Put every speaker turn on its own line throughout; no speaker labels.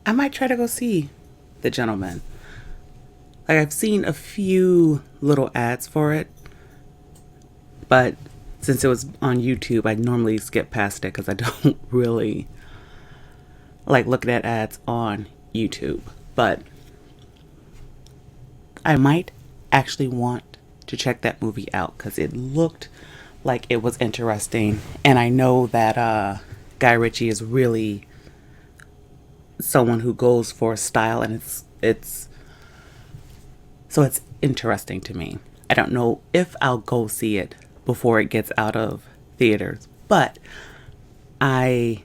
I might try to go see The Gentleman. Like, I've seen a few little ads for it, but since it was on YouTube, I normally skip past it because I don't really like looking at ads on YouTube. But I might actually want to check that movie out because it looked like it was interesting. And I know that Guy Ritchie is really someone who goes for style, and it's interesting to me. I don't know if I'll go see it before it gets out of theaters, but I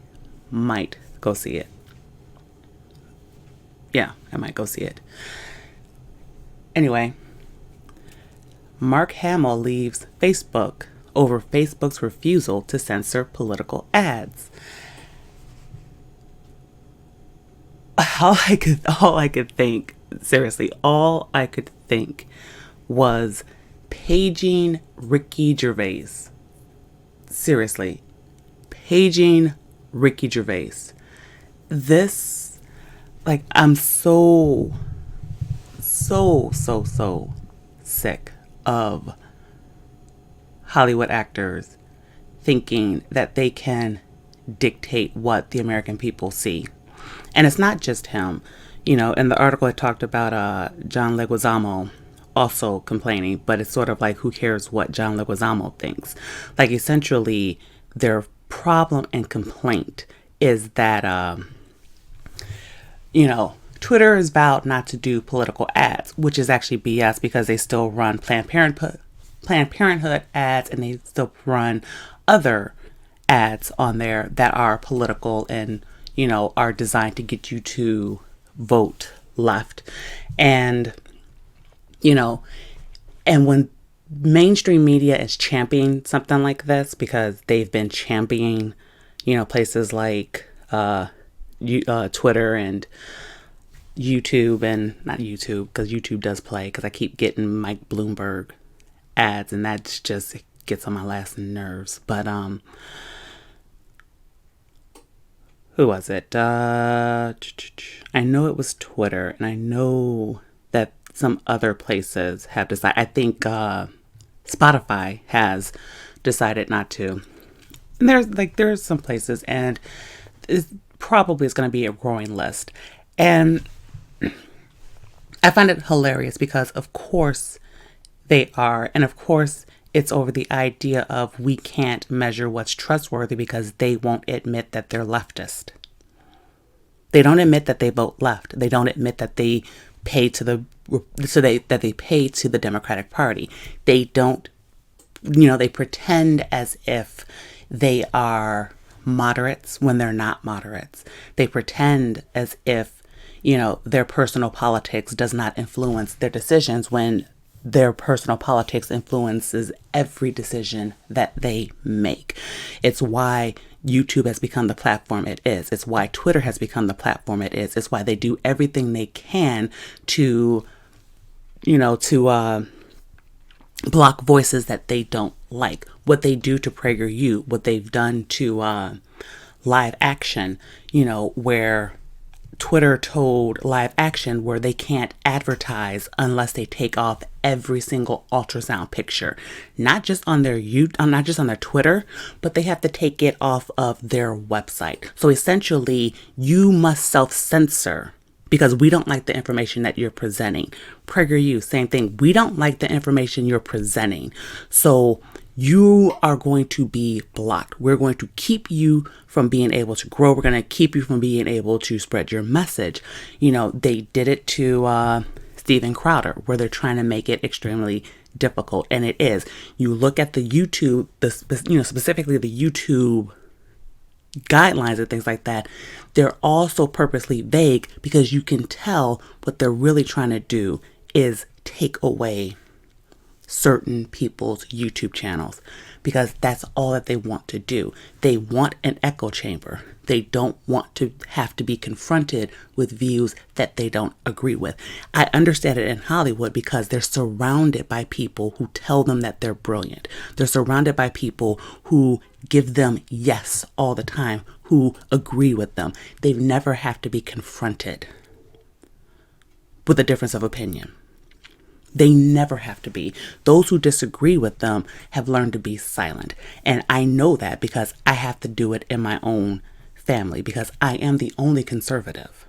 might go see it. Yeah, I might go see it. Anyway, Mark Hamill leaves Facebook over Facebook's refusal to censor political ads. All I could think, seriously, all I could think was paging Ricky Gervais. Seriously, paging Ricky Gervais. This, like, I'm so sick of Hollywood actors thinking that they can dictate what the American people see. And it's not just him. In the article it talked about John Leguizamo also complaining, but it's sort of like, who cares what John Leguizamo thinks? Like, essentially, their problem and complaint is that, Twitter is vowed not to do political ads, which is actually BS because they still run Planned Parenthood ads, and they still run other ads on there that are political and, are designed to get you to vote left. And, you know, and when mainstream media is championing something like this, because they've been championing, places like Twitter and YouTube, and not YouTube, because YouTube does play, because I keep getting Mike Bloomberg ads, and that just gets on my last nerves. But who was it? I know it was Twitter, and I know that some other places have decided. I think Spotify has decided not to. And there's some places, and it's probably is going to be a growing list. And I find it hilarious because, of course, they are. And of course, it's over the idea of we can't measure what's trustworthy because they won't admit that they're leftist. They don't admit that they vote left. They don't admit that they pay to they pay to the Democratic Party. They don't, they pretend as if they are moderates when they're not moderates. They pretend as if, their personal politics does not influence their decisions when their personal politics influences every decision that they make. It's why YouTube has become the platform it is. It's why Twitter has become the platform it is. It's why they do everything they can to, block voices that they don't like. What they do to PragerU, what they've done to Live Action, where Twitter told Live Action where they can't advertise unless they take off every single ultrasound picture, not just on their not just on their Twitter, but they have to take it off of their website. So essentially, you must self-censor because we don't like the information that you're presenting. PragerU, same thing. We don't like the information you're presenting. So you are going to be blocked. We're going to keep you from being able to grow. We're going to keep you from being able to spread your message. They did it to Steven Crowder, where they're trying to make it extremely difficult. And it is. You look at the YouTube, specifically the YouTube guidelines and things like that. They're also purposely vague because you can tell what they're really trying to do is take away certain people's YouTube channels because that's all that they want to do. They want an echo chamber. They don't want to have to be confronted with views that they don't agree with. I understand it in Hollywood because they're surrounded by people who tell them that they're brilliant. They're surrounded by people who give them yes all the time, who agree with them. They never have to be confronted with a difference of opinion. They never have to be. Those who disagree with them have learned to be silent. And I know that because I have to do it in my own family because I am the only conservative.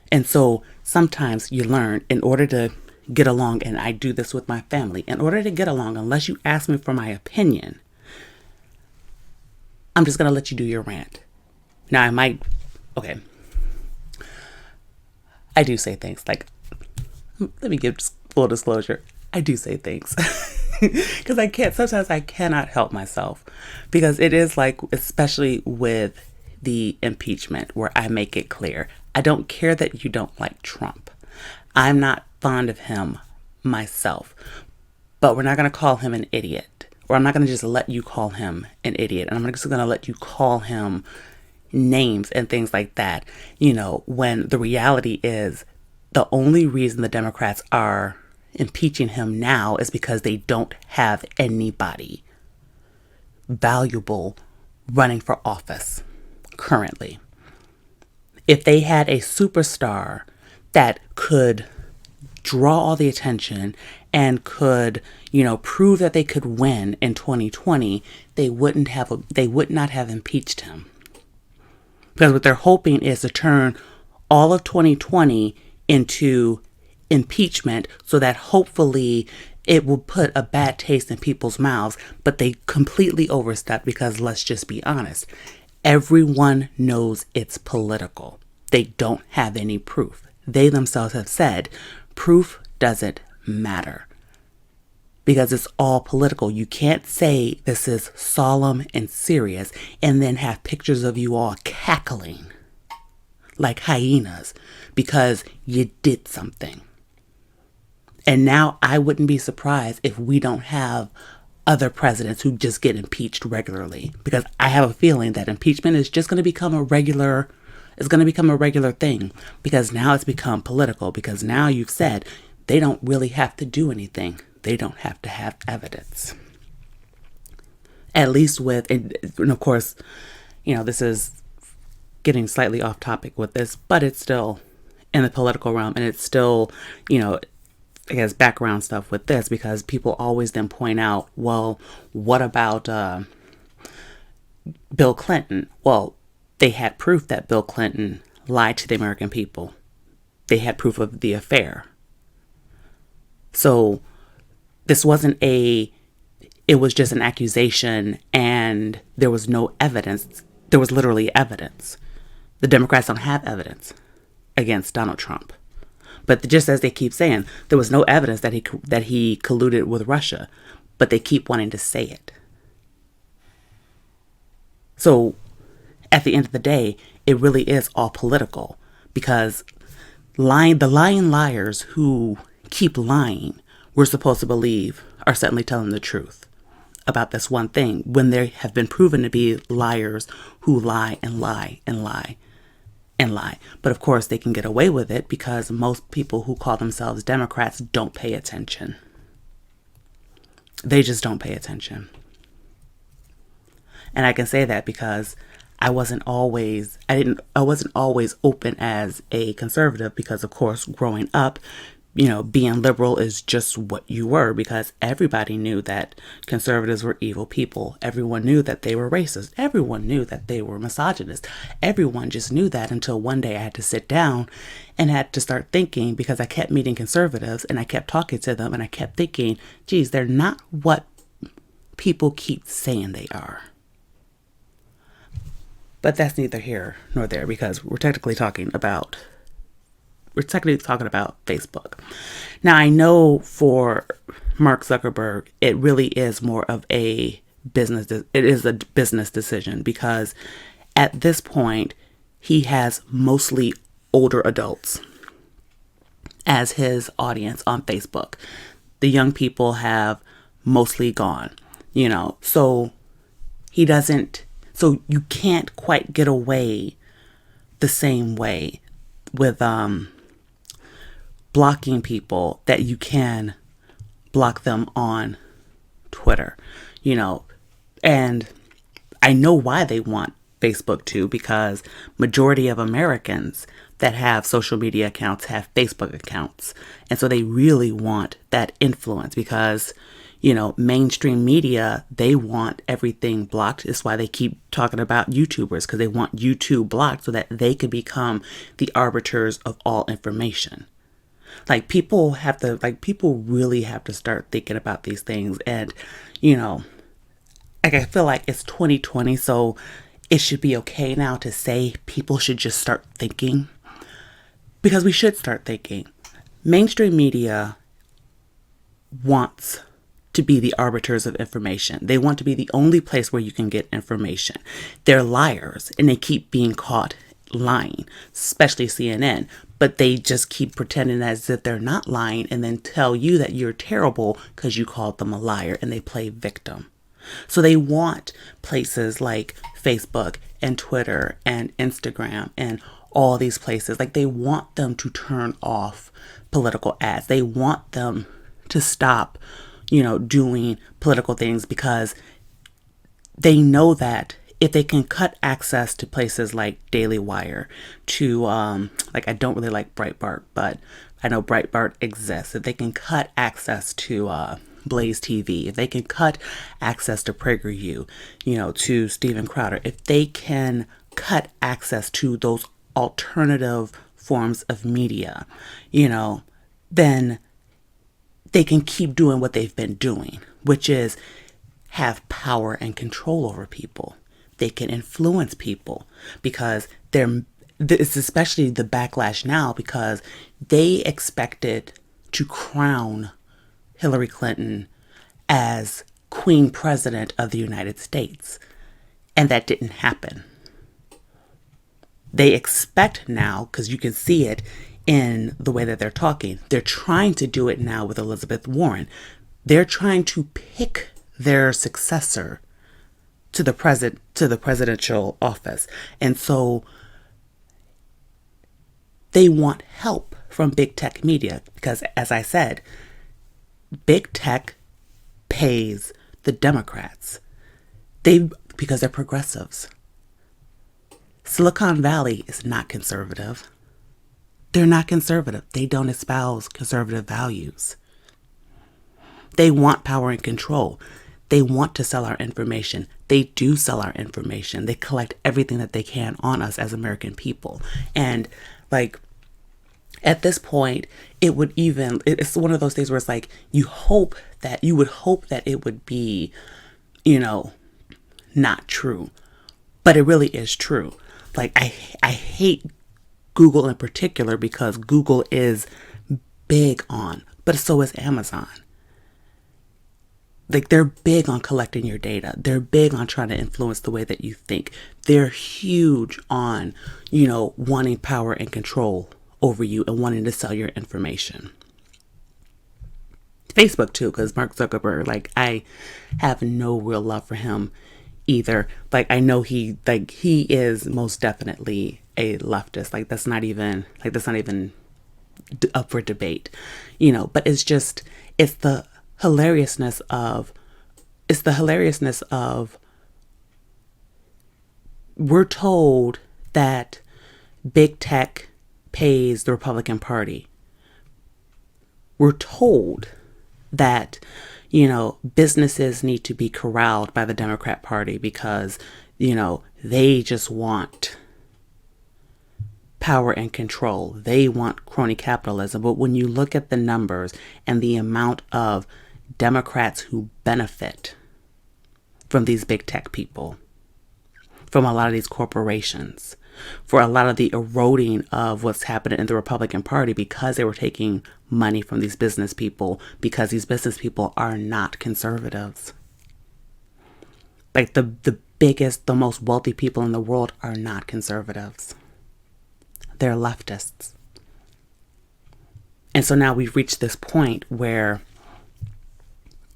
And so sometimes you learn in order to get along, and I do this with my family, in order to get along, unless you ask me for my opinion, I'm just going to let you do your rant. Now I do say things like, let me give full disclosure. I do say things because sometimes I cannot help myself because it is like, especially with the impeachment where I make it clear. I don't care that you don't like Trump. I'm not fond of him myself, but we're not going to call him an idiot, or I'm not going to just let you call him an idiot. And I'm just going to let you call him names and things like that, when the reality is the only reason the Democrats are impeaching him now is because they don't have anybody valuable running for office currently. If they had a superstar that could draw all the attention and could, prove that they could win in 2020, they would not have impeached him. Because what they're hoping is to turn all of 2020 into impeachment so that hopefully it will put a bad taste in people's mouths, but they completely overstep because let's just be honest. Everyone knows it's political. They don't have any proof. They themselves have said proof doesn't matter because it's all political. You can't say this is solemn and serious and then have pictures of you all cackling like hyenas because you did something. And now I wouldn't be surprised if we don't have other presidents who just get impeached regularly, because I have a feeling that impeachment is just going to become a regular thing because now it's become political, because now you've said they don't really have to do anything. They don't have to have evidence. At least and of course, this is getting slightly off topic with this, but it's still in the political realm, and it's still, I guess, background stuff with this, because people always then point out, well, what about Bill Clinton? Well, they had proof that Bill Clinton lied to the American people. They had proof of the affair. So this wasn't it was just an accusation and there was no evidence. There was literally evidence. The Democrats don't have evidence against Donald Trump. But just as they keep saying, there was no evidence that he colluded with Russia, but they keep wanting to say it. So at the end of the day, it really is all political, because the lying liars who keep lying, we're supposed to believe are certainly telling the truth about this one thing, when they have been proven to be liars who lie and lie and lie and lie. But of course, they can get away with it because most people who call themselves Democrats don't pay attention. They just don't pay attention. And I can say that because I wasn't always open as a conservative, because of course, growing up, being liberal is just what you were, because everybody knew that conservatives were evil people. Everyone knew that they were racist. Everyone knew that they were misogynist. Everyone just knew that, until one day I had to sit down and had to start thinking, because I kept meeting conservatives and I kept talking to them and I kept thinking, geez, they're not what people keep saying they are. But that's neither here nor there, because we're technically talking about Facebook. Now, I know for Mark Zuckerberg, it really is more of a business. It is a business decision, because at this point, he has mostly older adults as his audience on Facebook. the young people have mostly gone, so he doesn't, so you can't quite get away the same way with blocking people that you can block them on Twitter, and I know why they want Facebook too, because majority of Americans that have social media accounts have Facebook accounts. And so they really want that influence because, mainstream media, they want everything blocked. It's why they keep talking about YouTubers, because they want YouTube blocked so that they can become the arbiters of all information. People really have to start thinking about these things. And, I feel like it's 2020, so it should be okay now to say people should just start thinking, because we should start thinking. Mainstream media wants to be the arbiters of information. They want to be the only place where you can get information. They're liars and they keep being caught lying, especially CNN, but they just keep pretending as if they're not lying and then tell you that you're terrible because you called them a liar, and they play victim. So they want places like Facebook and Twitter and Instagram and all these places, they want them to turn off political ads. They want them to stop, doing political things, because they know that if they can cut access to places like Daily Wire, to I don't really like Breitbart, but I know Breitbart exists. If they can cut access to Blaze TV, if they can cut access to PragerU, to Steven Crowder, if they can cut access to those alternative forms of media, then they can keep doing what they've been doing, which is have power and control over people. They can influence people, because it's especially the backlash now, because they expected to crown Hillary Clinton as Queen President of the United States, and that didn't happen. They expect now, because you can see it in the way that they're talking, they're trying to do it now with Elizabeth Warren. They're trying to pick their successor to the presidential office. And so they want help from big tech media, because, as I said, big tech pays the Democrats. Because they're progressives. Silicon Valley is not conservative. They're not conservative. They don't espouse conservative values. They want power and control. They want to sell our information. They do sell our information. They collect everything that they can on us as American people. And at this point, it's one of those things where it's you would hope that it would be, not true, but it really is true. I hate Google in particular, because Google is big on, but so is Amazon. They're big on collecting your data. They're big on trying to influence the way that you think. They're huge on, wanting power and control over you and wanting to sell your information. Facebook too, because Mark Zuckerberg, I have no real love for him either. I know he is most definitely a leftist. That's not even up for debate, but it's the hilariousness of we're told that big tech pays the Republican Party. We're told that, businesses need to be corralled by the Democrat Party because, they just want power and control. They want crony capitalism. But when you look at the numbers and the amount of Democrats who benefit from these big tech people, from a lot of these corporations, for a lot of the eroding of what's happening in the Republican Party, because they were taking money from these business people, because these business people are not conservatives. The biggest, the most wealthy people in the world are not conservatives. They're leftists. And so now we've reached this point where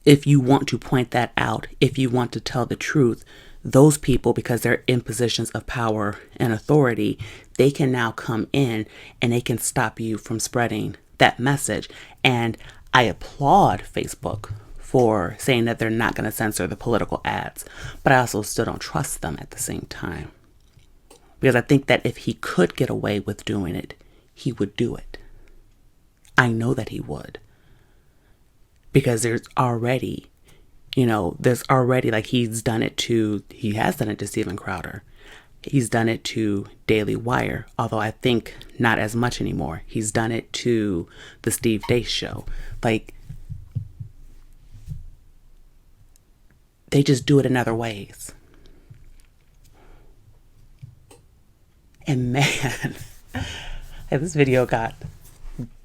if you want to point that out, if you want to tell the truth, those people, because they're in positions of power and authority, they can now come in and they can stop you from spreading that message. And I applaud Facebook for saying that they're not going to censor the political ads, but I also still don't trust them at the same time. Because I think that if he could get away with doing it, he would do it. I know that he would. Because there's already, like he has done it to Steven Crowder. He's done it to Daily Wire, although I think not as much anymore. He's done it to the Steve Deace show. Like, they just do it in other ways. And man, this video got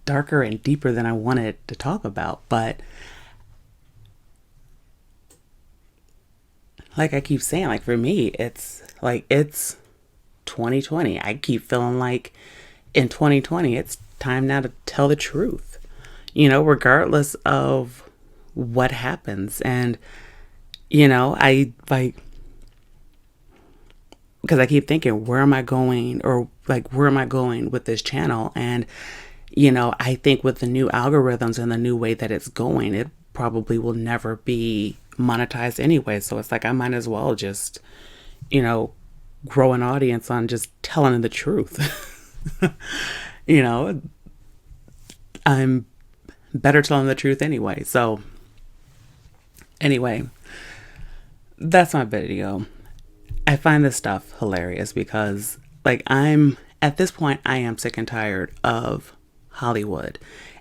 darker and deeper than I wanted to talk about, but like I keep saying, like for me, it's 2020. I keep feeling like in 2020, it's time now to tell the truth, regardless of what happens. And, I like, because I keep thinking, where am I going with this channel? And, I think with the new algorithms and the new way that it's going, it probably will never be monetized anyway. So it's like, I might as well just, grow an audience on just telling the truth. I'm better telling the truth anyway. So anyway, that's my video. I find this stuff hilarious because at this point, I am sick and tired of Hollywood,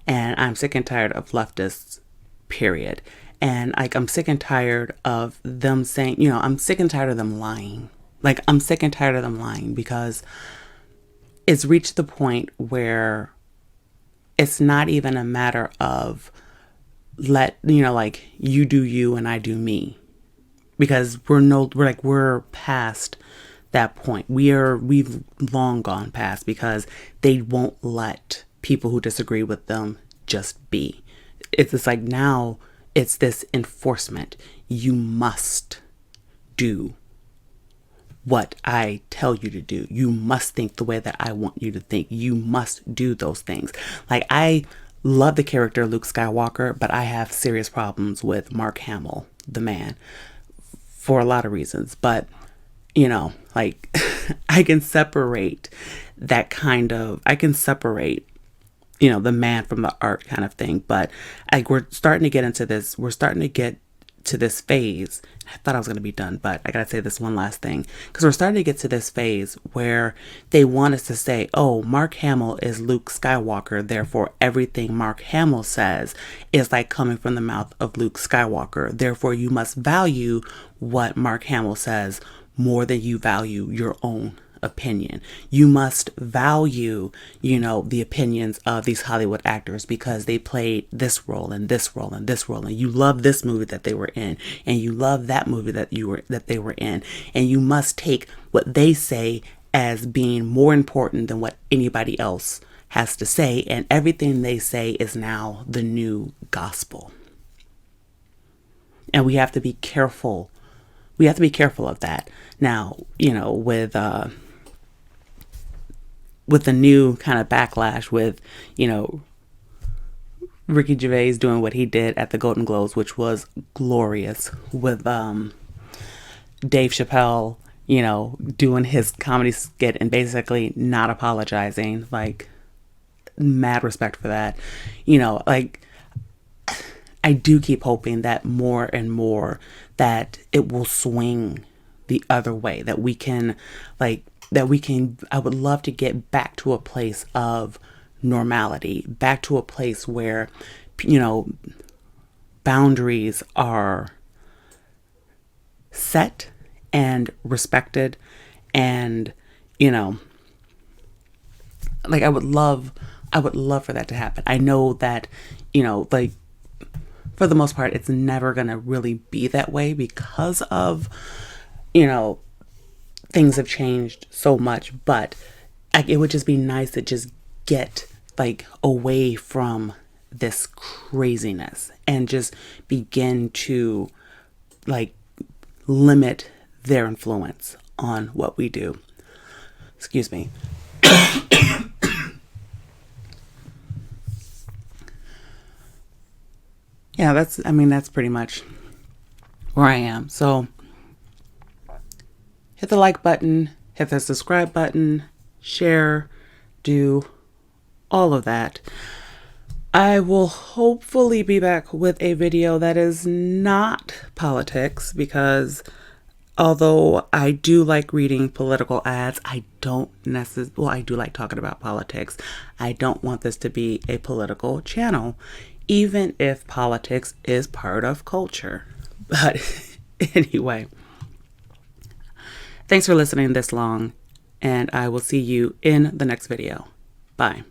and I'm sick and tired of leftists, period. And I'm sick and tired of them saying, I'm sick and tired of them lying. I'm sick and tired of them lying because it's reached the point where it's not even a matter of you do you and I do me, because we're past that point. We've long gone past, because they won't let people who disagree with them just be. It's just like, now it's this enforcement. You must do what I tell you to do. You must think the way that I want you to think. You must do those things. I love the character Luke Skywalker, but I have serious problems with Mark Hamill, the man, for a lot of reasons. But, I can separate the man from the art kind of thing. But we're starting to get to this phase. I thought I was going to be done, but I got to say this one last thing, because we're starting to get to this phase where they want us to say, oh, Mark Hamill is Luke Skywalker, therefore everything Mark Hamill says is coming from the mouth of Luke Skywalker. Therefore, you must value what Mark Hamill says more than you value your own opinion. You must value, the opinions of these Hollywood actors because they played this role and this role and this role, and you love this movie that they were in, and you love that movie that they were in, and you must take what they say as being more important than what anybody else has to say, and everything they say is now the new gospel. And we have to be careful. We have to be careful of that. Now, with the new kind of backlash with, Ricky Gervais doing what he did at the Golden Globes, which was glorious, with Dave Chappelle, doing his comedy skit and basically not apologizing. Mad respect for that. I do keep hoping that more and more that it will swing the other way, that we can I would love to get back to a place of normality, back to a place where, boundaries are set and respected. And, I would love for that to happen. I know that, for the most part, it's never going to really be that way because of, things have changed so much, but it would just be nice to just get away from this craziness and just begin to like limit their influence on what we do. Excuse me. Yeah, that's pretty much where I am. So hit the like button, hit the subscribe button, share, do all of that. I will hopefully be back with a video that is not politics, because although I do like reading political ads, I don't I do like talking about politics. I don't want this to be a political channel, even if politics is part of culture. But anyway, thanks for listening this long, and I will see you in the next video. Bye.